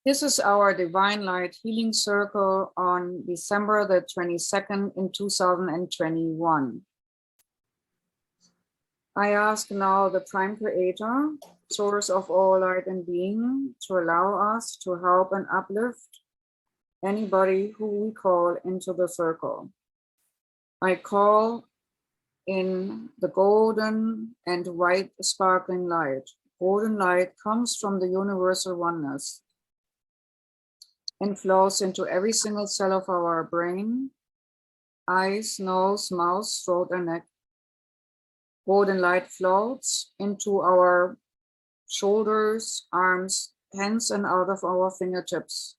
This is our Divine Light Healing Circle on December the 22nd in 2021. I ask now the Prime Creator, Source of all light and being, to allow us to help and uplift anybody who we call into the circle. I call in the golden and white sparkling light. Golden light comes from the universal oneness and flows into every single cell of our brain, eyes, nose, mouth, throat, and neck. Golden light floats into our shoulders, arms, hands, and out of our fingertips.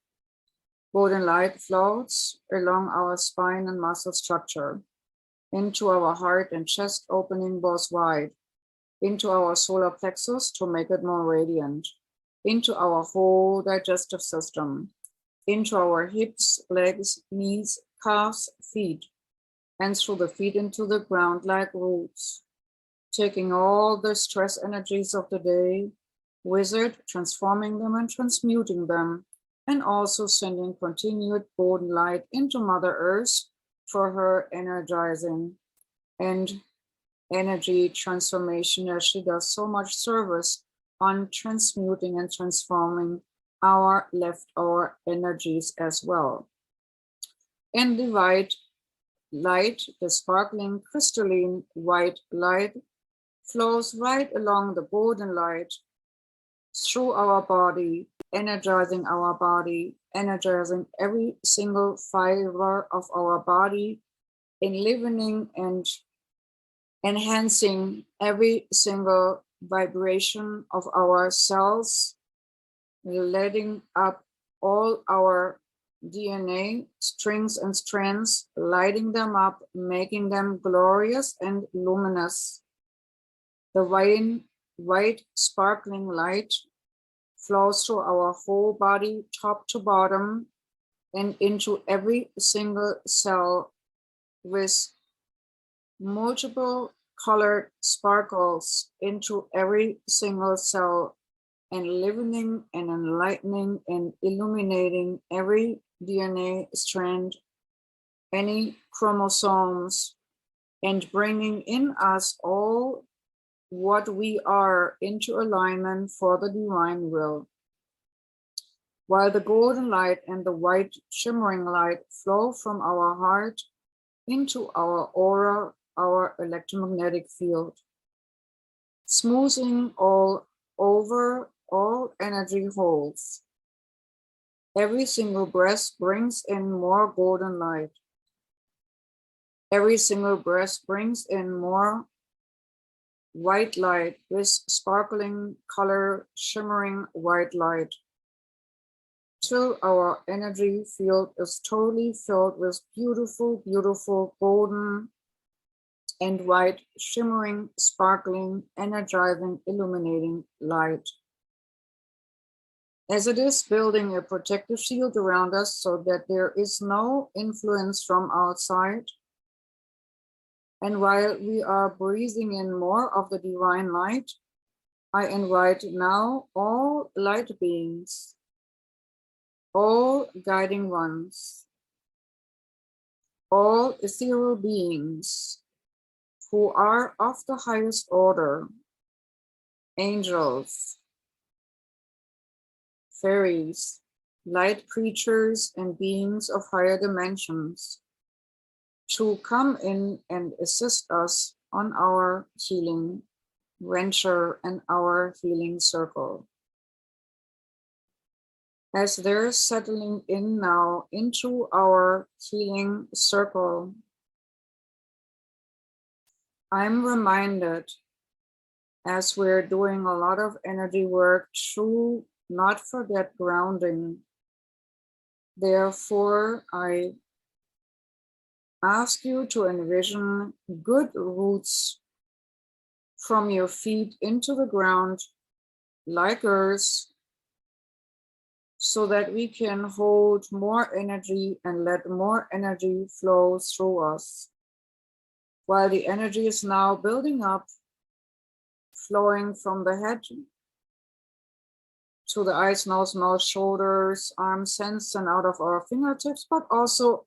Golden light floats along our spine and muscle structure, into our heart and chest opening both wide, into our solar plexus to make it more radiant, into our whole digestive system, into our hips, legs, knees, calves, feet, and through the feet into the ground like roots, taking all the stress energies of the day with it, transforming them and transmuting them, and also sending continued golden light into Mother Earth for her energizing and energy transformation, as she does so much service on transmuting and transforming our leftover energies as well. And the white light, the sparkling crystalline white light, flows right along the golden light through our body, energizing our body, energizing every single fiber of our body, enlivening and enhancing every single vibration of our cells, letting up all our DNA strings and strands, lighting them up, making them glorious and luminous. The white sparkling light flows through our whole body, top to bottom, and into every single cell with multiple colored sparkles into every single cell, enlivening and enlightening and illuminating every DNA strand, any chromosomes, and bringing in us all what we are into alignment for the divine will. While the golden light and the white shimmering light flow from our heart into our aura, our electromagnetic field, smoothing all over all energy holes. Every single breath brings in more golden light. Every single breath brings in more white light with sparkling color, shimmering white light, till our energy field is totally filled with beautiful, beautiful golden and white, shimmering, sparkling, energizing, illuminating light. As it is building a protective shield around us so that there is no influence from outside. And while we are breathing in more of the divine light, I invite now all light beings, all guiding ones, all ethereal beings who are of the highest order, angels, fairies, light creatures, and beings of higher dimensions, to come in and assist us on our healing venture and our healing circle. As they're settling in now into our healing circle, I'm reminded, as we're doing a lot of energy work, to not forget grounding. Therefore, I ask you to envision good roots from your feet into the ground, like earth, so that we can hold more energy and let more energy flow through us. While the energy is now building up, flowing from the head to the eyes, nose, mouth, shoulders, arms, hands, and out of our fingertips, but also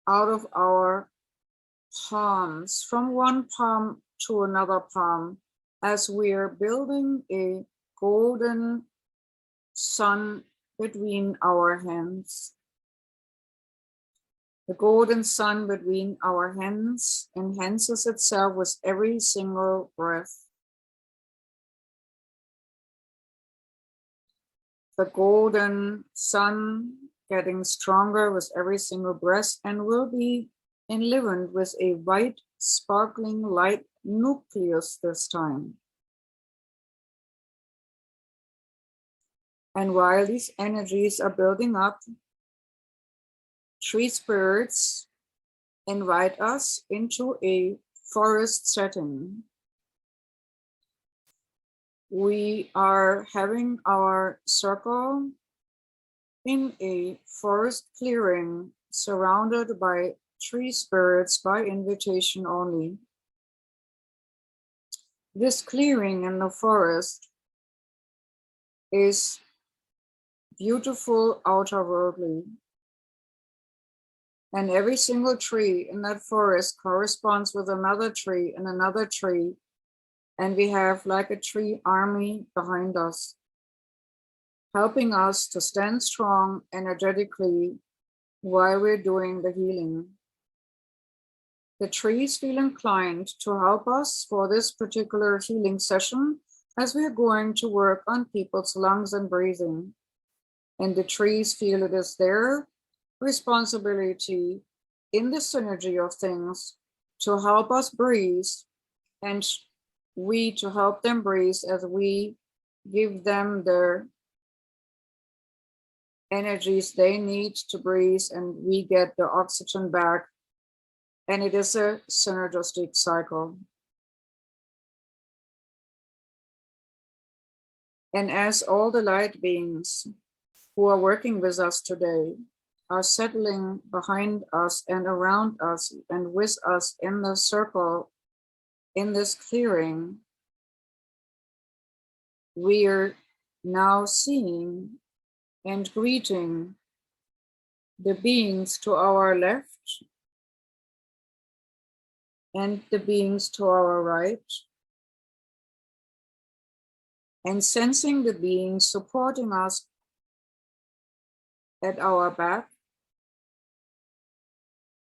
out of our palms, from one palm to another palm, as we're building a golden sun between our hands. The golden sun between our hands enhances itself with every single breath. The golden sun getting stronger with every single breath and will be enlivened with a white, sparkling light nucleus this time. And while these energies are building up, tree spirits invite us into a forest setting. We are having our circle in a forest clearing surrounded by tree spirits by invitation only. This clearing in the forest is beautiful outerworldly. And every single tree in that forest corresponds with another tree and another tree. And we have like a tree army behind us, helping us to stand strong energetically while we're doing the healing. The trees feel inclined to help us for this particular healing session as we're going to work on people's lungs and breathing. And the trees feel it is their responsibility in the synergy of things to help us breathe, and we to help them breathe as we give them the energies they need to breathe, and we get the oxygen back. And it is a synergistic cycle. And as all the light beings who are working with us today are settling behind us and around us and with us in the circle, in this clearing, we are now seeing and greeting the beings to our left and the beings to our right, and sensing the beings supporting us at our back,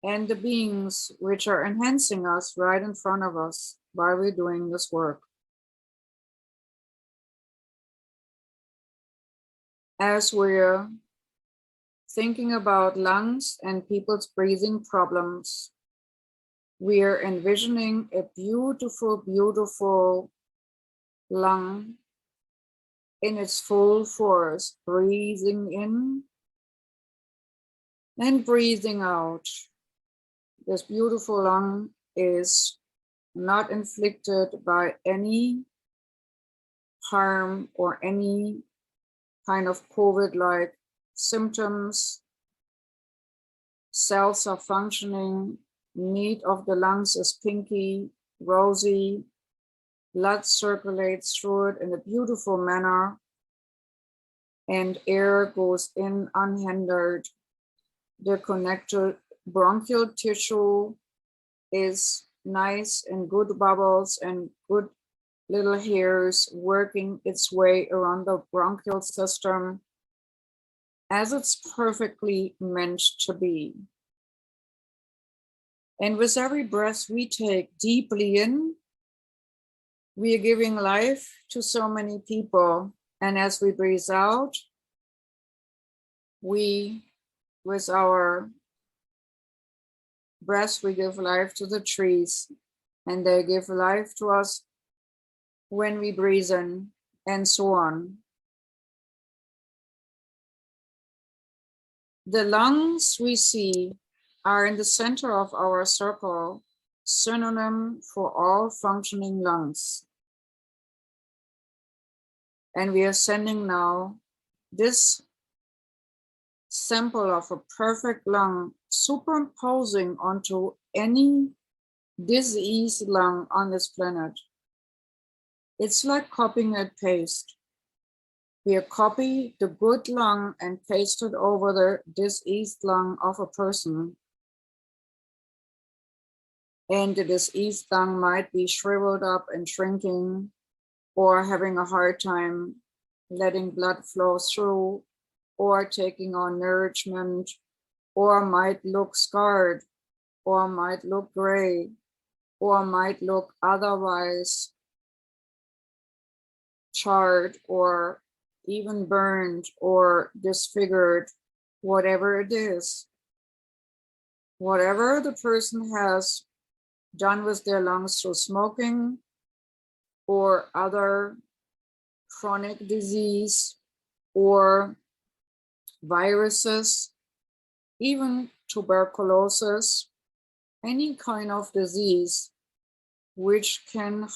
and the beings which are enhancing us right in front of us while we're doing this work. As we're thinking about lungs and people's breathing problems, we're envisioning a beautiful, beautiful lung in its full force, breathing in and breathing out. This beautiful lung is not inflicted by any harm or any kind of COVID-like symptoms. Cells are functioning. Meat of the lungs is pinky, rosy. Blood circulates through it in a beautiful manner, and air goes in unhindered. The connected bronchial tissue is nice and good bubbles and good little hairs working its way around the bronchial system as it's perfectly meant to be. And with every breath we take deeply in, we are giving life to so many people. And as we breathe out, we, with our breath, we give life to the trees, and they give life to us when we breathe in, and so on. The lungs we see are in the center of our circle, synonym for all functioning lungs. And we are sending now this sample of a perfect lung superimposing onto any diseased lung on this planet. It's like copying and paste. We copy the good lung and paste it over the diseased lung of a person. And the diseased lung might be shriveled up and shrinking, or having a hard time letting blood flow through, or taking on nourishment, or might look scarred, or might look gray, or might look otherwise charred, or even burned, or disfigured, whatever it is. Whatever the person has done with their lungs through smoking or other chronic disease or viruses, even tuberculosis, any kind of disease which can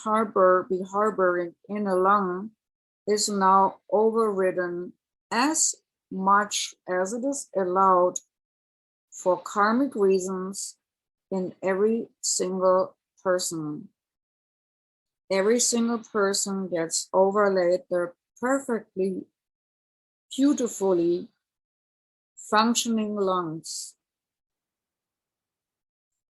be harboring in a lung is now overridden as much as it is allowed for karmic reasons in every single person. Every single person gets overlaid their perfectly, beautifully functioning lungs.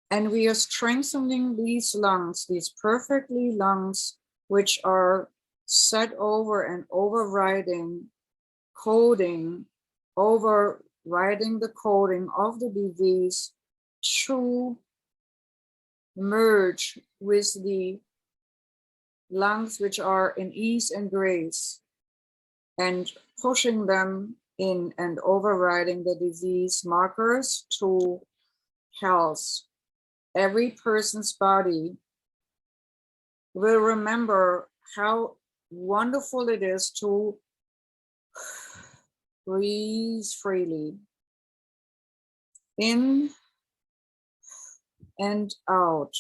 And we are strengthening these lungs, these perfectly lungs, which are set over and overriding coding, overriding the coding of the disease to merge with the lungs which are in ease and grace, and pushing them in and overriding the disease markers to health. Every person's body will remember how wonderful it is to breathe freely in and out,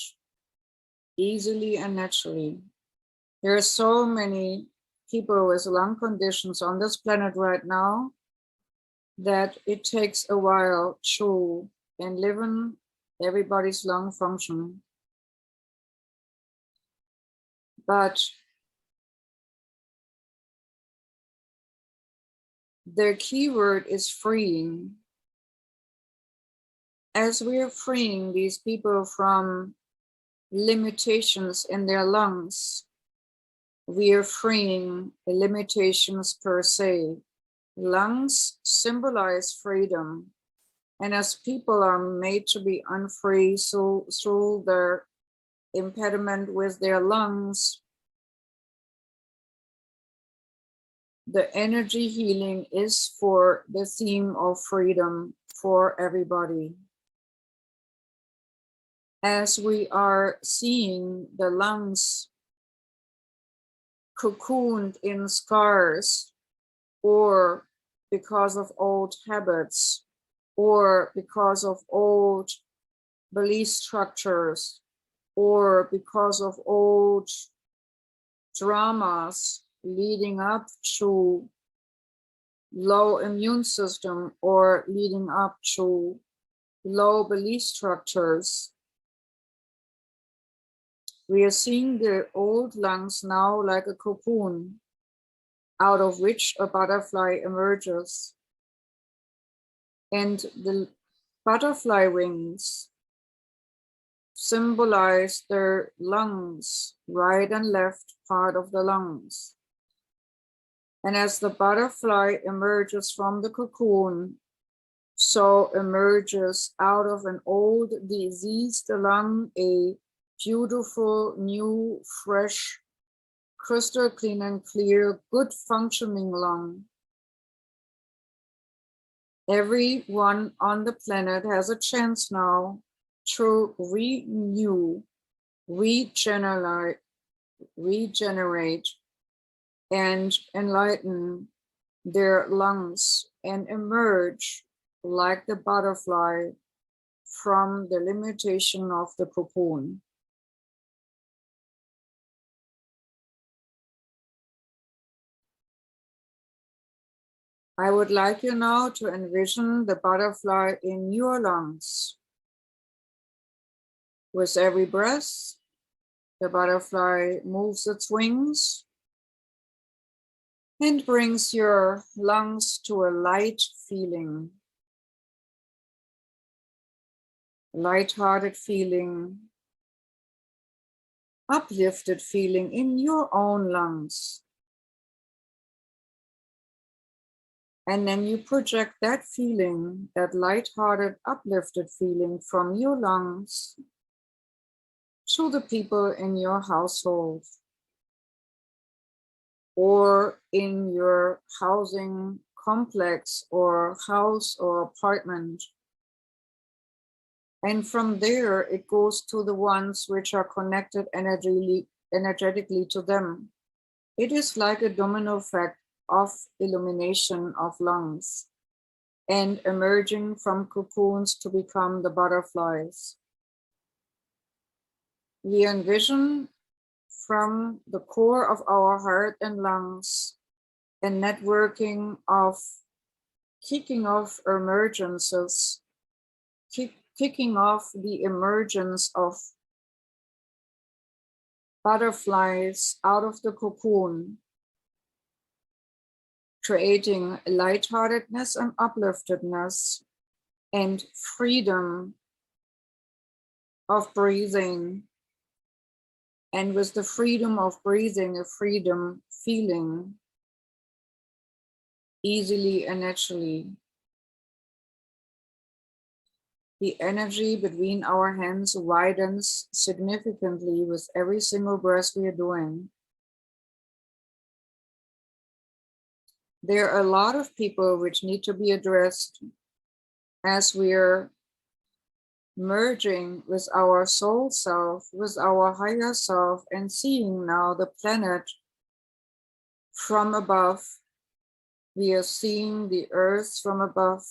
easily and naturally. There are so many people with lung conditions on this planet right now that it takes a while to enliven everybody's lung function. But the key word is freeing. As we are freeing these people from limitations in their lungs, we are freeing the limitations per se. Lungs symbolize freedom. And as people are made to be unfree through their impediment with their lungs, the energy healing is for the theme of freedom for everybody. As we are seeing the lungs cocooned in scars, or because of old habits, or because of old belief structures, or because of old dramas leading up to low immune system, or leading up to low belief structures. We are seeing the old lungs now like a cocoon, out of which a butterfly emerges. And the butterfly wings symbolize their lungs, right and left part of the lungs. And as the butterfly emerges from the cocoon, so emerges out of an old diseased lung a beautiful, new, fresh, crystal clean and clear, good functioning lung. Everyone on the planet has a chance now to renew, regenerate, and enlighten their lungs and emerge like the butterfly from the limitation of the cocoon. I would like you now to envision the butterfly in your lungs. With every breath, the butterfly moves its wings and brings your lungs to a light feeling, light-hearted feeling, uplifted feeling in your own lungs. And then you project that feeling, that light-hearted, uplifted feeling from your lungs to the people in your household or in your housing complex or house or apartment. And from there, it goes to the ones which are connected energetically to them. It is like a domino effect of illumination of lungs and emerging from cocoons to become the butterflies. We envision from the core of our heart and lungs a networking of kicking off emergences, kicking off the emergence of butterflies out of the cocoon, creating lightheartedness and upliftedness and freedom of breathing. And with the freedom of breathing, a freedom feeling easily and naturally. The energy between our hands widens significantly with every single breath we are doing. There are a lot of people which need to be addressed as we're merging with our soul self, with our higher self, and seeing now the planet from above. We are seeing the earth from above.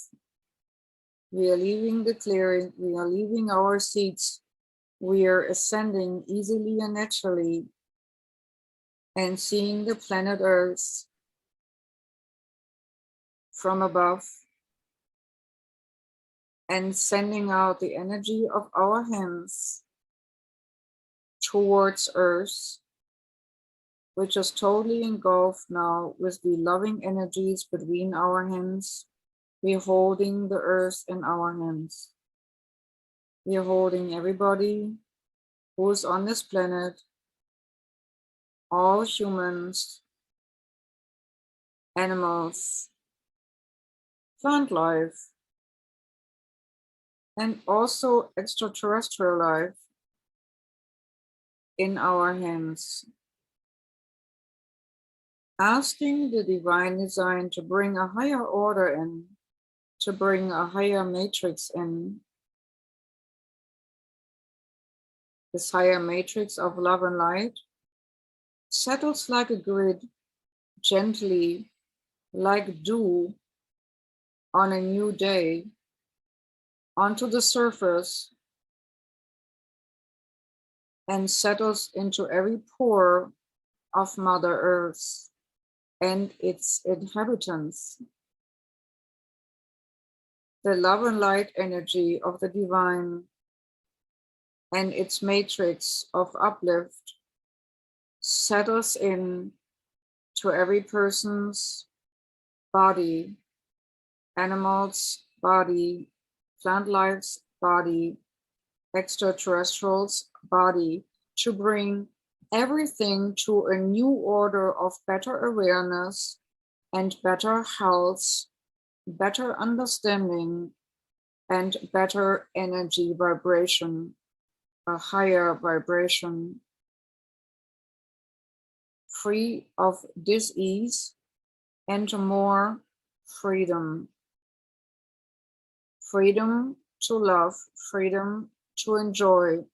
We are leaving the clearing, we are leaving our seats. We are ascending easily and naturally and seeing the planet Earth from above and sending out the energy of our hands towards Earth, which is totally engulfed now with the loving energies between our hands. We are holding the Earth in our hands. We are holding everybody who is on this planet, all humans, animals, plant life, and also extraterrestrial life in our hands. Asking the divine design to bring a higher order in, to bring a higher matrix in, this higher matrix of love and light settles like a grid, gently, like dew on a new day, onto the surface and settles into every pore of Mother Earth and its inhabitants. The love and light energy of the divine and its matrix of uplift settles in to every person's body, animal's body, plant life's body, extraterrestrial's body, to bring everything to a new order of better awareness and better health, better understanding, and better energy vibration, a higher vibration, free of dis-ease and more freedom. Freedom to love, freedom to enjoy,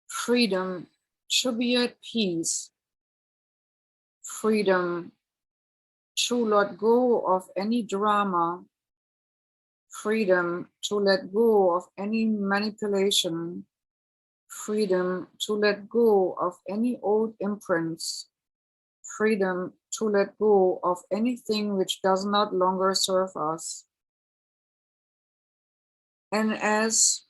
freedom to be at peace, freedom to let go of any drama, freedom to let go of any manipulation, freedom to let go of any old imprints, freedom to let go of anything which does not longer serve us. And as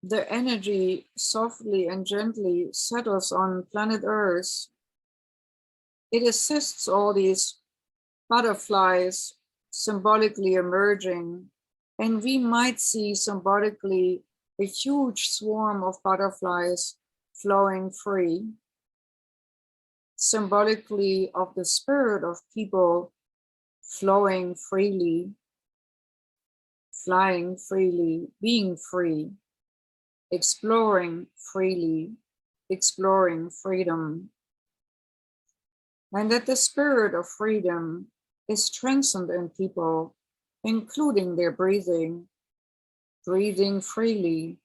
the energy softly and gently settles on planet Earth, it assists all these butterflies symbolically emerging, and we might see symbolically a huge swarm of butterflies flowing free, symbolically of the spirit of people flowing freely, flying freely, being free, exploring freely, exploring freedom. And that the spirit of freedom is strengthened in people, including their breathing, breathing freely.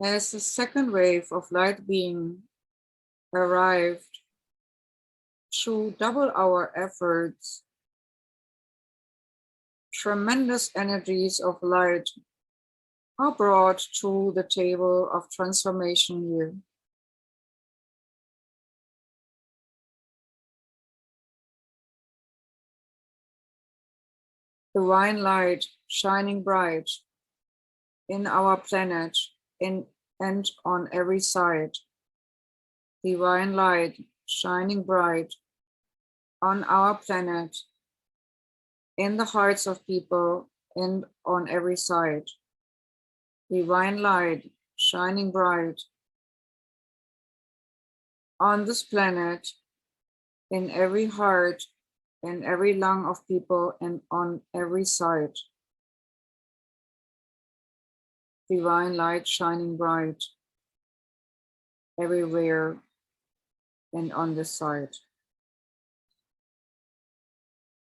As the second wave of light being arrived, through double our efforts, tremendous energies of light are brought to the table of transformation here. Divine light shining bright in our planet and on every side. Divine light shining bright on our planet, in the hearts of people and on every side. Divine light shining bright on this planet, in every heart, in every lung of people and on every side. Divine light shining bright everywhere and on this side.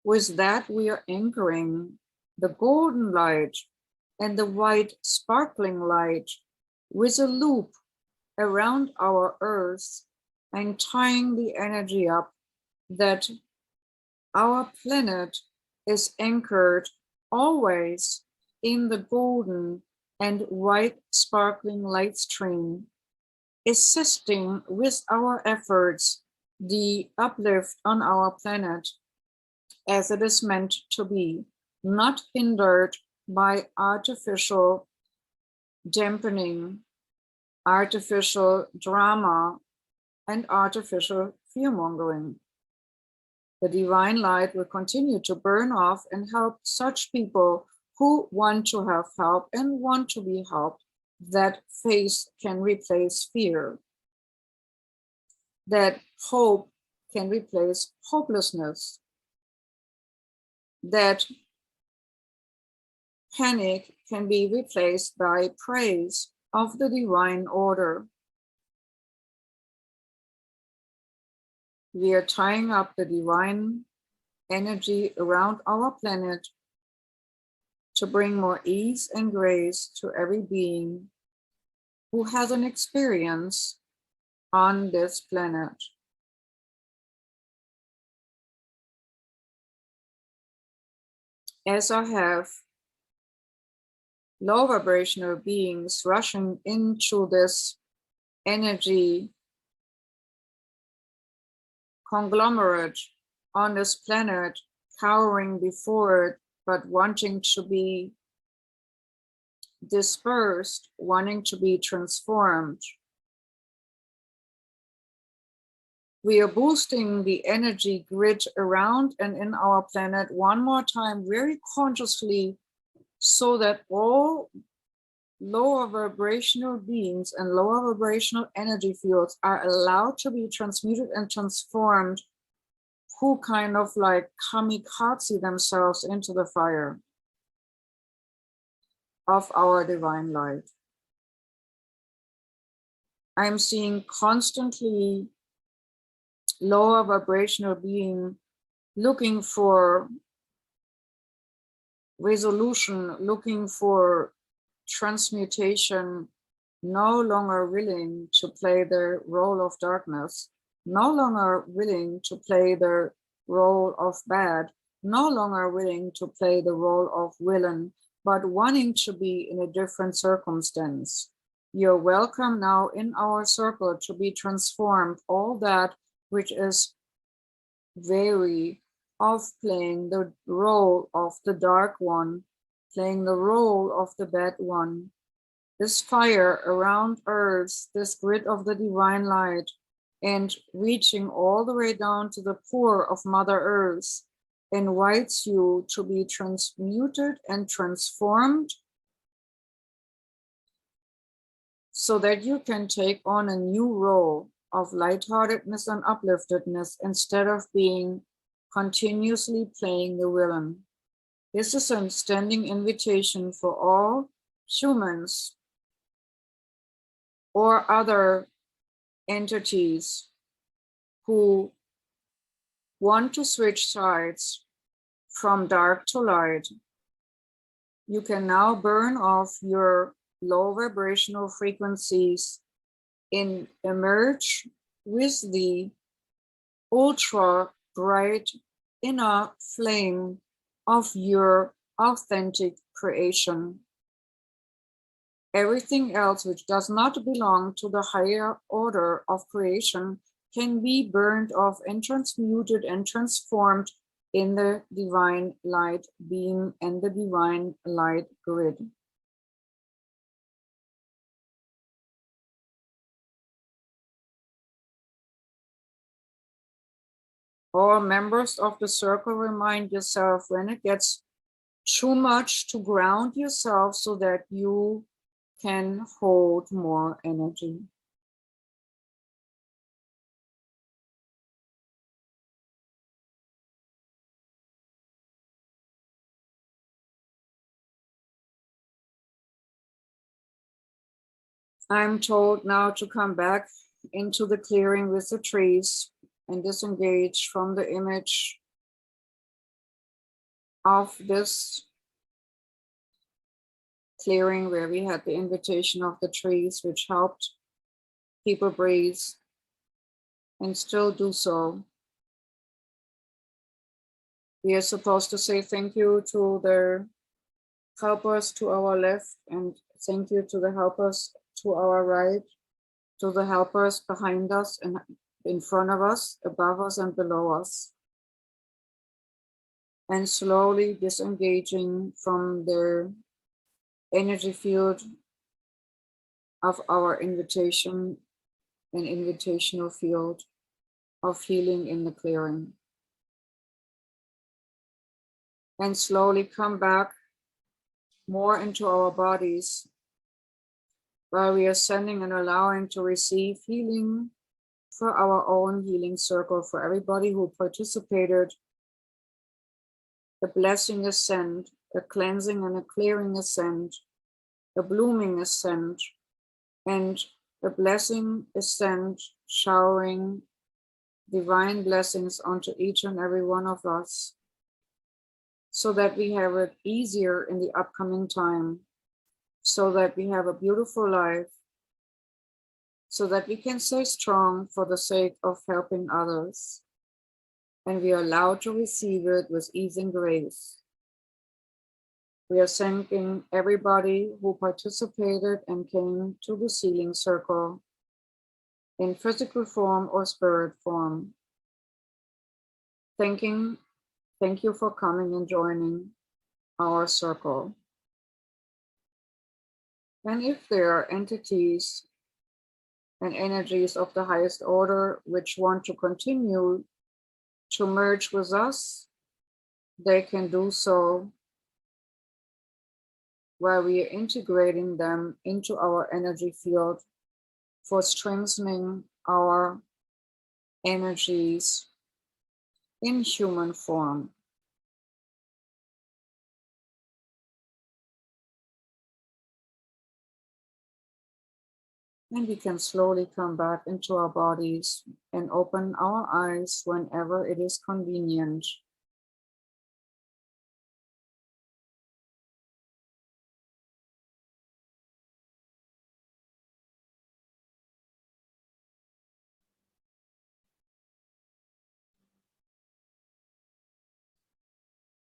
With that, we are anchoring the golden light and the white sparkling light with a loop around our earth and tying the energy up that our planet is anchored always in the golden and white sparkling light stream, assisting with our efforts the uplift on our planet as it is meant to be, not hindered by artificial dampening, artificial drama, and artificial fear-mongering. The divine light will continue to burn off and help such people who want to have help and want to be helped, that faith can replace fear, that hope can replace hopelessness, that panic can be replaced by praise of the divine order. We are tying up the divine energy around our planet to bring more ease and grace to every being who has an experience on this planet. As I have low vibrational beings rushing into this energy conglomerate on this planet, cowering before it, but wanting to be dispersed, wanting to be transformed. We are boosting the energy grid around and in our planet one more time, very consciously, so that all lower vibrational beings and lower vibrational energy fields are allowed to be transmuted and transformed, who kind of like kamikaze themselves into the fire of our divine light. I'm seeing constantly lower vibrational being looking for resolution, looking for transmutation, no longer willing to play the role of darkness, no longer willing to play the role of bad, no longer willing to play the role of villain, but wanting to be in a different circumstance, You're welcome now in our circle to be transformed. All that which is weary of playing the role of the dark one, playing the role of the bad one. This fire around Earth, this grid of the divine light, and reaching all the way down to the core of Mother Earth, invites you to be transmuted and transformed so that you can take on a new role of lightheartedness and upliftedness instead of being continuously playing the villain. This is a standing invitation for all humans or other entities who want to switch sides from dark to light. You can now burn off your low vibrational frequencies and emerge with the ultra bright inner flame of your authentic creation. Everything else which does not belong to the higher order of creation can be burned off and transmuted and transformed in the divine light beam and the divine light grid. All members of the circle, remind yourself when it gets too much to ground yourself so that you can hold more energy. I'm told now to come back into the clearing with the trees and disengage from the image of this clearing where we had the invitation of the trees, which helped people breathe and still do so. We are supposed to say thank you to the helpers to our left and thank you to the helpers to our right, to the helpers behind us and in front of us, above us and below us. And slowly disengaging from the energy field of our invitation, an invitational field of healing in the clearing. And slowly come back more into our bodies, while we are sending and allowing to receive healing for our own healing circle, for everybody who participated. A blessing is sent, a cleansing and a clearing is sent, a blooming is sent, and a blessing is sent, showering divine blessings onto each and every one of us, so that we have it easier in the upcoming time, so that we have a beautiful life, so that we can stay strong for the sake of helping others. And we are allowed to receive it with ease and grace. We are thanking everybody who participated and came to the sealing circle in physical form or spirit form. Thank you for coming and joining our circle. And if there are entities and energies of the highest order which want to continue to merge with us, they can do so while we are integrating them into our energy field for strengthening our energies in human form. And we can slowly come back into our bodies and open our eyes whenever it is convenient.